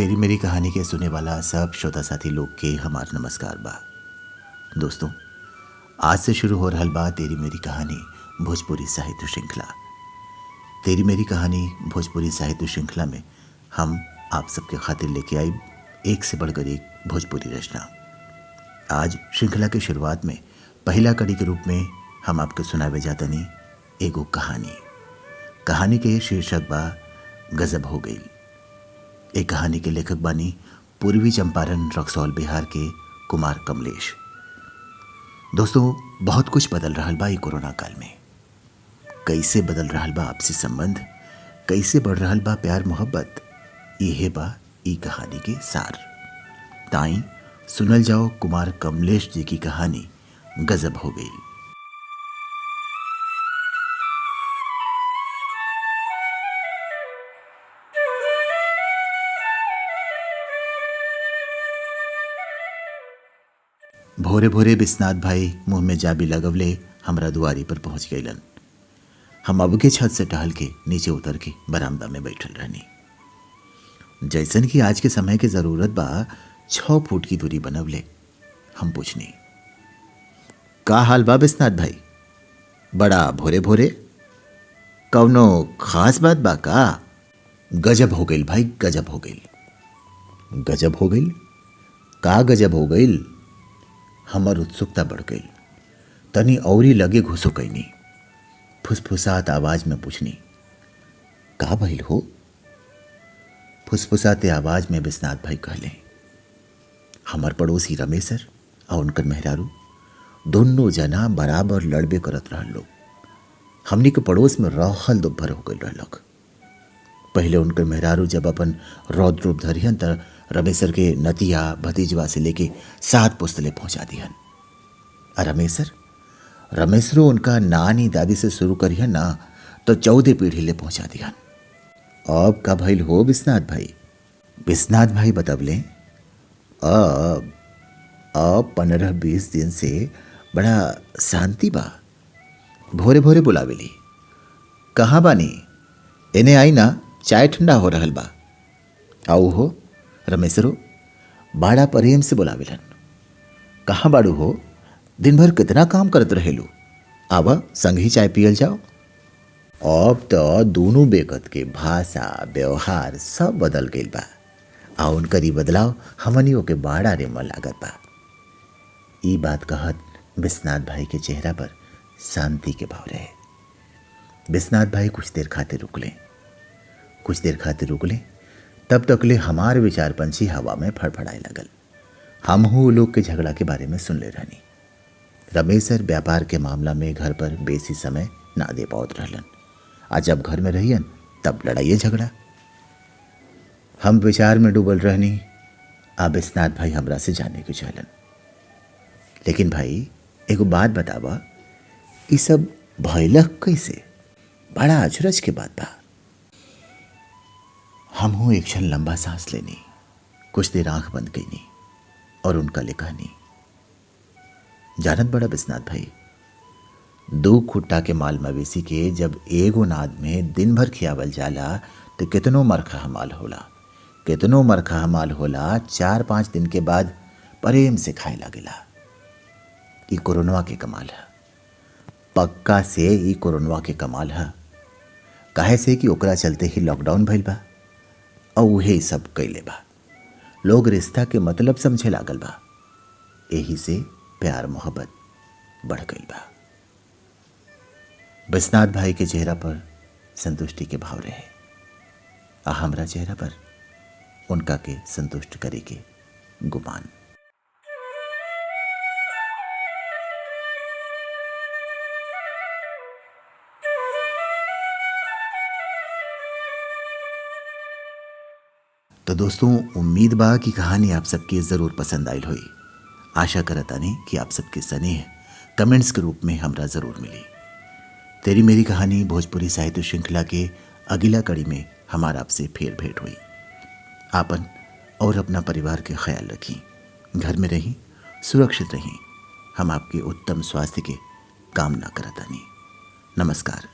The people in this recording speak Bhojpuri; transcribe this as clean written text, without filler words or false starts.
तेरी मेरी कहानी के सुने वाला सब श्रोता साथी लोग के हमार नमस्कार बा। दोस्तों, आज से शुरू हो रहल बा तेरी मेरी कहानी भोजपुरी साहित्य श्रृंखला। तेरी मेरी कहानी भोजपुरी साहित्य श्रृंखला में हम आप सबके खातिर लेके आई एक से बढ़कर एक भोजपुरी रचना। आज श्रृंखला की शुरुआत में पहला कड़ी के रूप में हम आपके सुनावे जातनी एगो कहानी के शीर्षक बा गजब हो गई। एक कहानी के लेखक बानी पूर्वी चंपारण रक्सौल बिहार के कुमार कमलेश। दोस्तों, बहुत कुछ बदल रहल बा ई कोरोना काल में। कैसे बदल रहल बा आपसी संबंध, कैसे बढ़ रहल बा प्यार मोहब्बत, इहे बा ई कहानी के सार। ताई सुनल जाओ कुमार कमलेश जी की कहानी गजब हो गई। भोरे भोरे बिस्नाथ भाई मुंह में जाबी लगवले हमरा दुआरी पर पहुंच गईलन। हम अब के छत से टहल के नीचे उतर के बरामदा में बैठल रहनी। जैसन कि आज के समय के जरूरत बा 6 फुट की दूरी बनवले। हम पूछनी, का हाल बा बिस्नाथ भाई? बड़ा भोरे भोरे, कौनो खास बात बा का? गजब हो गई भाई, गजब हो गई। गजब हो गई? का गजब हो गई? हमर उत्सुकता बढ़ गई। तनी औरी लगे घुसो कैनी। फुसफुसात आवाज में पूछनी, का भइल हो? फुसफुसाते आवाज में बिस्नाथ भाई कहले, हमर पड़ोसी रमेशर और उनकर मेहरारू दोनों जना बराबर लड़बे करत रहल लोग। हमनी के पड़ोस में रहल दोपहर हो गई रहलक। पहले उनकर मेहरारू जब अपन रौद्र रूप धरिहन त रमेशर के नतिया भतीजवा से लेके 7 पुस्तले पहुंचा दिहन। और रमेशरो उनका नानी दादी से शुरू करिहन ना तो 14 पीढ़ी ले पहुंचा दिहन। अब का भइल हो बिस्नाथ भाई? बिस्नाथ भाई बतवले, अब 15-20 दिन से बड़ा शांति बा। भोरे भोरे बुलावेली, कहाँ बानी? एने आई ना, चाय ठंडा हो रहल बा। आओ हो। रमेशरो बाड़ा प्रेम से बुलावेलन, कहाँ बाड़ू हो? दिन भर कितना काम करत रहेलू, आवा संग ही चाय पियल जाओ। अब तो दोनों बेकत के भाषा व्यवहार सब बदल गई बा। आ उनकर ई बदलाव हमनियों के बाड़ा रे मन लागत बा। ई बात कहत बिस्नाथ भाई के चेहरा पर शांति के भाव रहे। बिस्नाथ भाई कुछ देर खातिर रुकले। तब तकले हमार विचार पंछी हवा में फड़फड़ाए लगल। हम हूँ लोग के झगड़ा के बारे में सुन ले रहनी। रमेशर व्यापार के मामला में घर पर बेसी समय ना दे पावत रहलन। आज जब घर में रहियन तब लड़ाइए झगड़ा। हम विचार में डूबल रहनी। अब बिस्नाथ भाई हमरा से जाने के चाहलन। लेकिन भाई एगो बात बतावा, ये सब भइलक कैसे? बड़ा अचरज के बात बा। हम हूँ एक क्षण लंबा सांस लेनी, कुछ देर आंख बंद कईनी और उनका ले कहनी, जानत बड़ा बिस्नाथ भाई, 2 खुट्टा के माल मवेशी के जब एगो नाद में दिन भर खियावल जाला तो कितनो मरखा हमाल होला 4-5 दिन के बाद प्रेम से खाए लागेला। ई कोरोनवा के कमाल है, पक्का से ई कोरोनवा के कमाल है। काहे से कि ओकरा चलते ही लॉकडाउन भइल बा और उहे सब कैले बा। लोग रिश्ता के मतलब समझे लागल बा। यही से प्यार मोहब्बत बढ़ गई बा। बिस्नाथ भाई के चेहरा पर संतुष्टि के भाव रहे। आ हमरा चेहरा पर उनका के संतुष्ट करे के गुमान। तो दोस्तों, उम्मीद बा कि कहानी आप सबके ज़रूर पसंद आयल होई। आशा करतानी कि आप सबके स्नेह कमेंट्स के रूप में हमरा ज़रूर मिली। तेरी मेरी कहानी भोजपुरी साहित्य श्रृंखला के अगला कड़ी में हमारा आपसे फिर भेंट हुई। आपन और अपना परिवार के ख्याल रखें, घर में रहें, सुरक्षित रहें। हम आपके उत्तम स्वास्थ्य के कामना करतानी। नमस्कार।